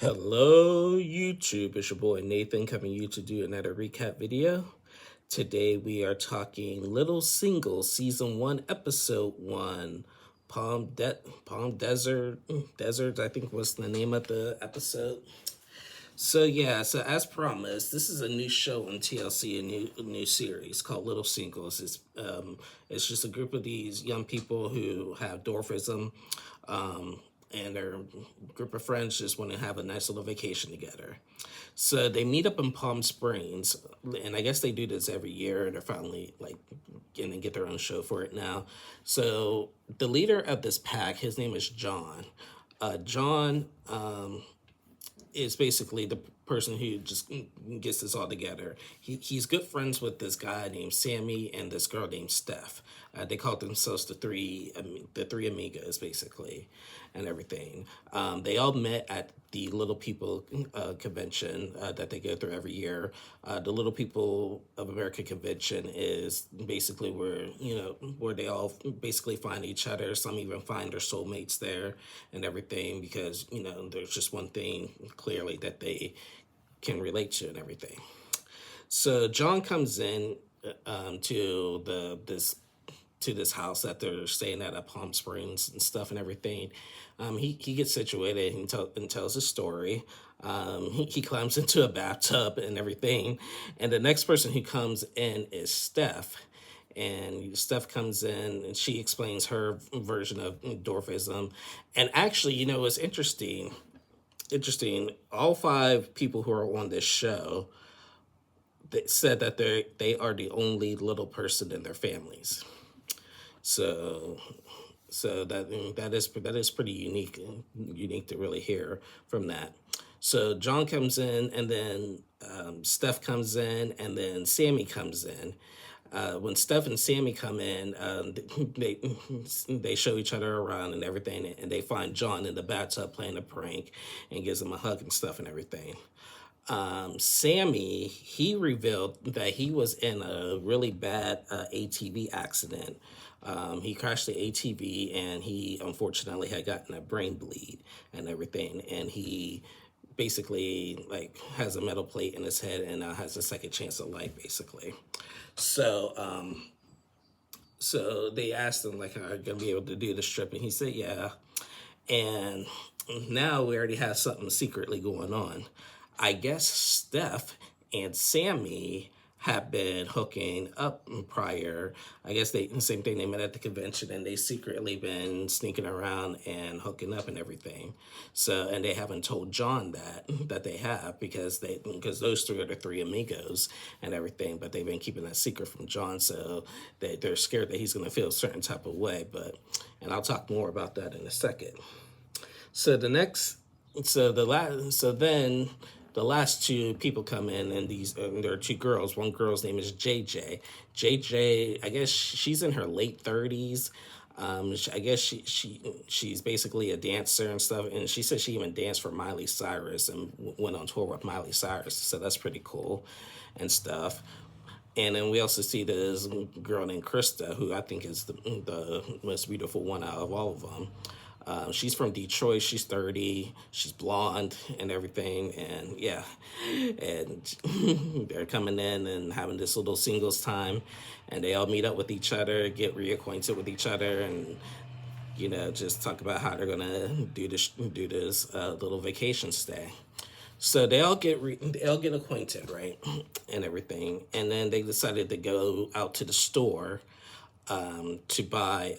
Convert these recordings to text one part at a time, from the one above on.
Hello, YouTube. It's your boy Nathan coming to you to do another recap video. Today we are talking Little Single Season 1, Episode 1. Palm Desert, I think was the name of the episode. So as promised, this is a new show on TLC, a new series called Little Singles. It's just a group of these young people who have dwarfism, and their group of friends just want to have a nice little vacation together. So they meet up in Palm Springs, and I guess they do this every year, and they're finally like going to get their own show for it now. So the leader of this pack, his name is John. John is basically the person who just gets this all together. He's good friends with this guy named Sammy and this girl named Steph. They call themselves the three amigos, basically, and everything. They all met at the Little People convention that they go through every year. The Little People of America convention is basically where they all basically find each other. Some even find their soulmates there and everything, because there's just one thing clearly that they can relate to and everything. So John comes in to this house that they're staying at Palm Springs and stuff and everything. He gets situated and tells his story. He climbs into a bathtub and everything. And the next person who comes in is Steph. And Steph comes in and she explains her version of dwarfism. And actually, it's interesting. All five people who are on this show, they said that they are the only little person in their families. So that is pretty unique to really hear from that. So John comes in, and then Steph comes in, and then Sammy comes in. When Steph and Sammy come in, they show each other around and everything, and they find John in the bathtub playing a prank, and gives him a hug and stuff and everything. Sammy, he revealed that he was in a really bad ATV accident. He crashed the ATV, and he unfortunately had gotten a brain bleed and everything, and he basically has a metal plate in his head and has a second chance of life, basically. So they asked him, like, are you gonna be able to do this trip? And he said, yeah. And now we already have something secretly going on. I guess Steph and Sammy have been hooking up prior. I guess same thing, they met at the convention, and they secretly been sneaking around and hooking up and everything. So, and they haven't told John that they have, because those three are the three amigos and everything, but they've been keeping that secret from John. So they're scared that he's going to feel a certain type of way. And I'll talk more about that in a second. So then the last two people come in, and there are two girls. One girl's name is JJ. JJ, I guess she's in her late 30s. I guess she's basically a dancer and stuff, and she said she even danced for Miley Cyrus and went on tour with Miley Cyrus. So that's pretty cool and stuff. And then we also see this girl named Krista, who I think is the most beautiful one out of all of them. She's from Detroit. She's 30. She's blonde and everything. And yeah, and they're coming in and having this little singles time. And they all meet up with each other, get reacquainted with each other, and just talk about how they're gonna do this little vacation stay. So they all get acquainted, right, and everything, and then they decided to go out to the store to buy,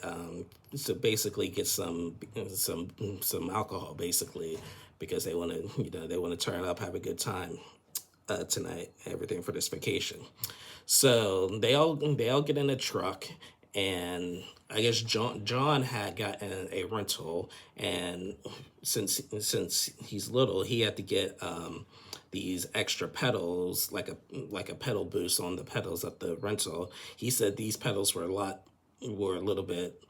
to basically get some alcohol, basically, because they want to turn up, have a good time tonight, everything for this vacation. So they all get in a truck, and I guess John had gotten a rental, and since he's little, he had to get these extra pedals, like a pedal boost on the pedals of the rental. He said these pedals were a little bit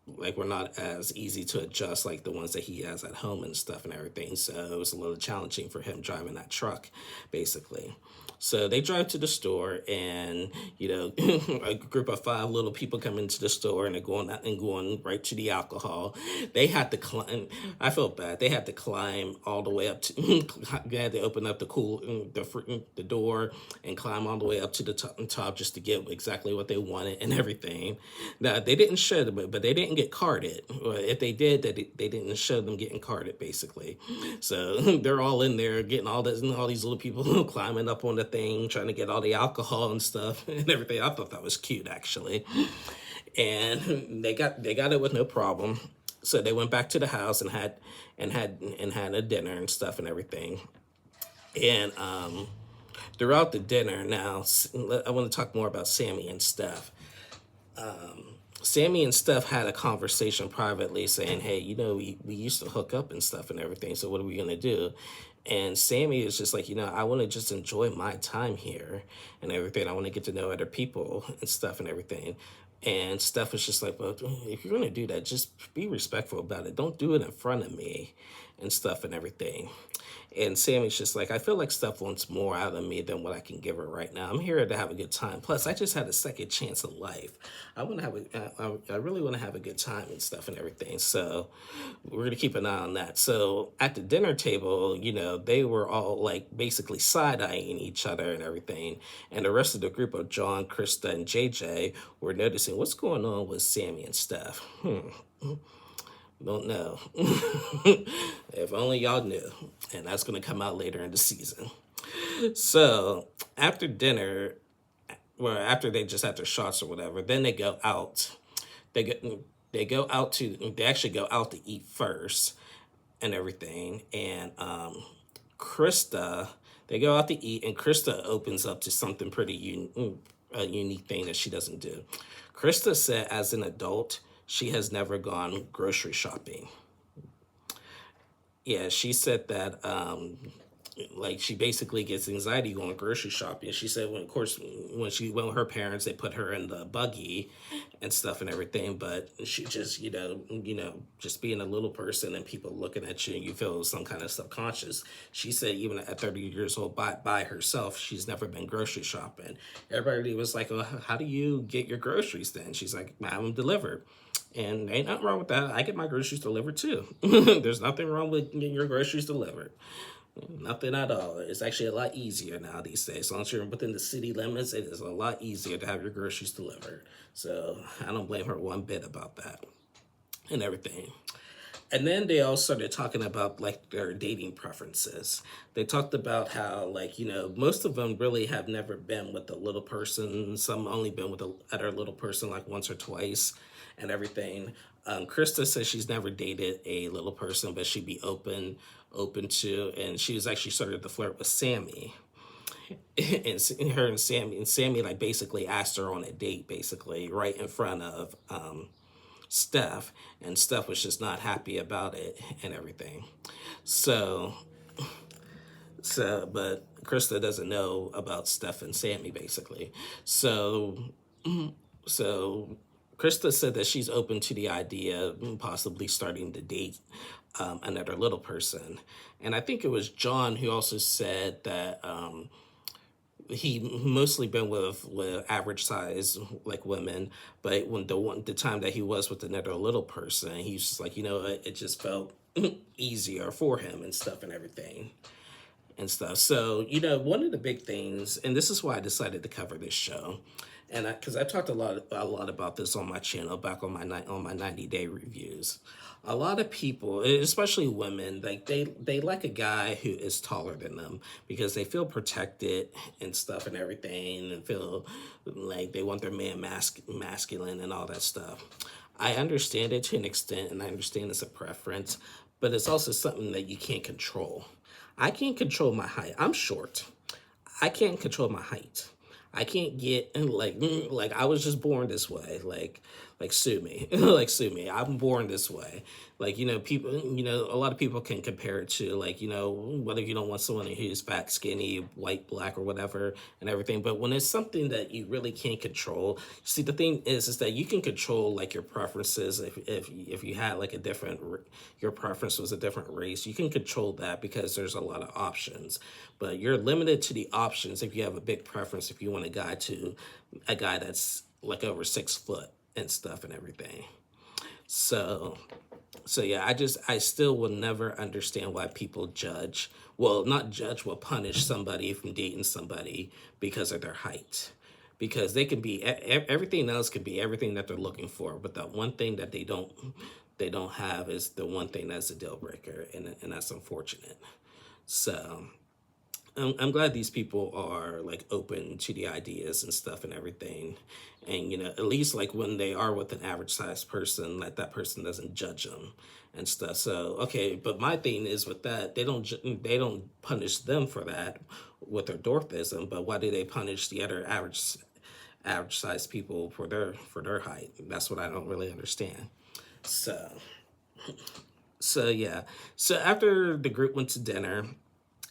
like were not as easy to adjust like the ones that he has at home and stuff and everything. So it was a little challenging for him driving that truck, basically. So they drive to the store, and a group of five little people come into the store, and they're going out and going right to the alcohol. They had to climb. I felt bad. They had to climb all the way up to. They had to open up the door and climb all the way up to the top just to get exactly what they wanted and everything. Now they didn't show them, but they didn't get carded. Or if they did, they didn't show them getting carded, basically. So they're all in there getting all these little people climbing up on the thing, trying to get all the alcohol and stuff and everything. I thought that was cute, actually. And they got it with no problem. So they went back to the house and had a dinner and stuff and everything. And throughout the dinner, now I want to talk more about Sammy and Steph. Sammy and Steph had a conversation privately saying, hey, we used to hook up and stuff and everything, so what are we going to do? And Sammy is just like, I want to just enjoy my time here and everything. I want to get to know other people and stuff and everything. And Steph was just like, well, if you're going to do that, just be respectful about it. Don't do it in front of me and stuff and everything. And Sammy's just like, I feel like Steph wants more out of me than what I can give her right now. I'm here to have a good time. Plus, I just had a second chance of life. I really want to have a good time and stuff and everything. So we're going to keep an eye on that. So at the dinner table, they were all like basically side-eyeing each other and everything. And the rest of the group of John, Krista, and JJ were noticing what's going on with Sammy and Steph. Don't know. If only y'all knew. And that's going to come out later in the season. So after dinner, well, after they just had their shots or whatever, then they go out. They actually go out to eat first and everything. And Krista, they go out to eat, and Krista opens up to something pretty a unique thing that she doesn't do. Krista said, as an adult, she has never gone grocery shopping. Yeah, she said that like she basically gets anxiety going grocery shopping. She said, when she went with her parents, they put her in the buggy and stuff and everything. But she just, just being a little person and people looking at you and you feel some kind of subconscious. She said even at 30 years old by herself, she's never been grocery shopping. Everybody was like, well, how do you get your groceries then? She's like, I have them delivered. And ain't nothing wrong with that. I get my groceries delivered too. There's nothing wrong with getting your groceries delivered. Nothing at all. It's actually a lot easier now these days. As long as you're within the city limits, it is a lot easier to have your groceries delivered. So I don't blame her one bit about that and everything. And then they all started talking about like their dating preferences. They talked about how most of them really have never been with a little person. Some only been with a other little person like once or twice and everything. Krista says she's never dated a little person, but she'd be open to, and she was actually started to flirt with Sammy. And Sammy like basically asked her on a date, basically right in front of Steph, and Steph was just not happy about it and everything. So but Krista doesn't know about Steph and Sammy, basically. So Krista said that she's open to the idea of possibly starting to date another little person. And I think it was John who also said that he mostly been with average size like women, but when the time that he was with another little person, he was just like, it just felt easier for him and stuff and everything and stuff. So, one of the big things, and this is why I decided to cover this show, and because I talked a lot about this on my channel back on my 90-day reviews. A lot of people, especially women, like they like a guy who is taller than them because they feel protected and stuff and everything, and feel like they want their man masculine and all that stuff. I understand it to an extent, and I understand it's a preference, but it's also something that you can't control. I can't control my height. I'm short. I can't control my height. I can't get like I was just born this way. Like like sue me. Like sue me. I'm born this way. Like, people, a lot of people can compare it to, like, whether you don't want someone who's fat, skinny, white, black, or whatever, and everything. But when it's something that you really can't control, see, the thing is that you can control, like, your preferences. If you had, like, your preference was a different race, you can control that because there's a lot of options. But you're limited to the options if you have a big preference, if you want a guy that's, like, over 6 foot and stuff and everything. So yeah, I still will never understand why people judge, well, not judge, will punish somebody from dating somebody because of their height. Because they can be, everything else could be everything that they're looking for, but that one thing that they don't have is the one thing that's a deal breaker, and that's unfortunate. So I'm glad these people are, like, open to the ideas and stuff and everything, and at least, like, when they are with an average sized person, that person doesn't judge them and stuff. So okay, but my thing is with that, they don't punish them for that with their dwarfism, but why do they punish the other average sized people for their height? That's what I don't really understand. So yeah, so after the group went to dinner,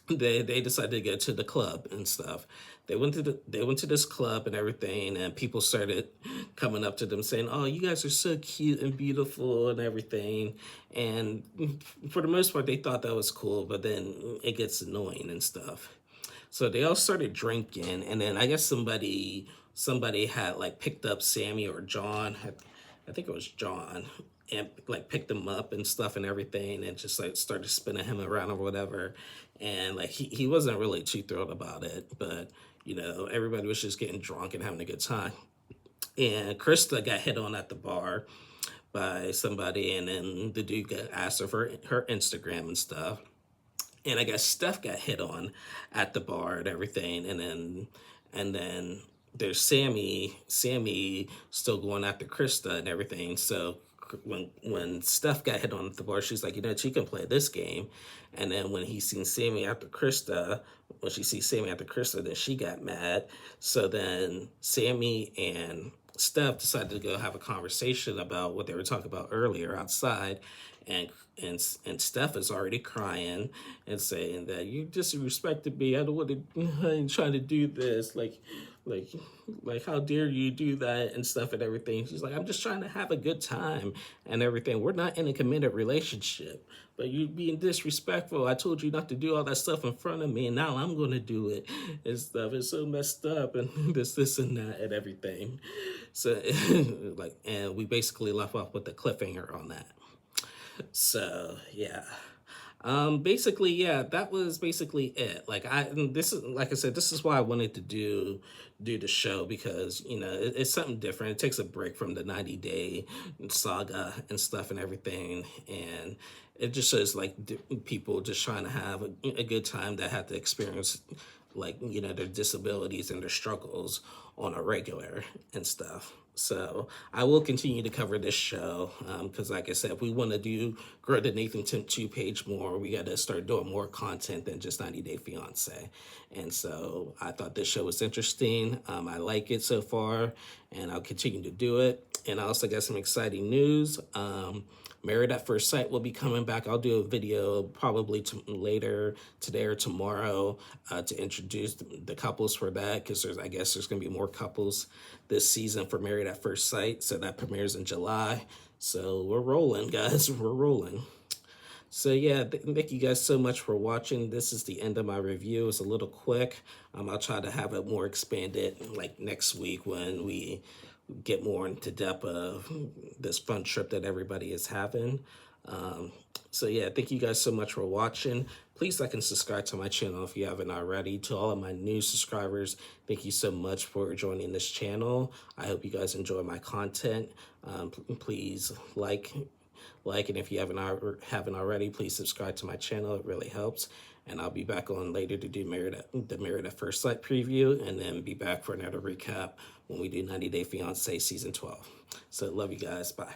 they decided to go to the club and stuff. They went to this club and everything, and people started coming up to them saying, "Oh, you guys are so cute and beautiful and everything." And for the most part, they thought that was cool, but then it gets annoying and stuff. So they all started drinking, and then I guess somebody had, like, picked up Sammy or John. I think it was John, and, like, picked him up and stuff and everything, and just, like, started spinning him around or whatever. And, like, he wasn't really too thrilled about it, but everybody was just getting drunk and having a good time. And Krista got hit on at the bar by somebody, and then the dude asked her for her Instagram and stuff. And I guess Steph got hit on at the bar and everything, and then there's Sammy still going after Krista and everything. So when Steph got hit on at the bar, she's like, she can play this game. And then when he seen Sammy after Krista, when she sees Sammy after Krista, then she got mad. So then Sammy and Steph decided to go have a conversation about what they were talking about earlier outside, and Steph is already crying and saying that you disrespected me. I don't want to. I ain't trying to do this. Like, how dare you do that and stuff and everything. She's like, I'm just trying to have a good time and everything. We're not in a committed relationship, but you being disrespectful. I told you not to do all that stuff in front of me, and now I'm gonna do it and stuff. It's so messed up and this and that and everything. So like, and we basically left off with the cliffhanger on that. So yeah. Basically, yeah, that was basically it. Like, like I said, this is why I wanted to do the show, because it's something different. It takes a break from the 90-day saga and stuff and everything, and it just shows, like, people just trying to have a good time that have to experience, like, their disabilities and their struggles on a regular and stuff. So I will continue to cover this show, because, like I said, if we want to grow the Nathan Temp 2 page more, we got to start doing more content than just 90 Day Fiance. And so I thought this show was interesting. I like it so far, and I'll continue to do it. And I also got some exciting news. Married at First Sight will be coming back. I'll do a video probably later today or tomorrow to introduce the couples for that, because I guess there's going to be more couples this season for Married at First Sight. So that premieres in July. So we're rolling, guys. We're rolling. So yeah, thank you guys so much for watching. This is the end of my review. It's a little quick. I'll try to have it more expanded, like, next week when we get more into depth of this fun trip that everybody is having. So yeah, thank you guys so much for watching. Please like and subscribe to my channel if you haven't already. To all of my new subscribers, thank you so much for joining this channel. I hope you guys enjoy my content. Please like, and if you haven't already, please subscribe to my channel. It really helps. And I'll be back on later to do the Married at First Sight preview, and then be back for another recap when we do 90 Day Fiance Season 12. So love you guys. Bye.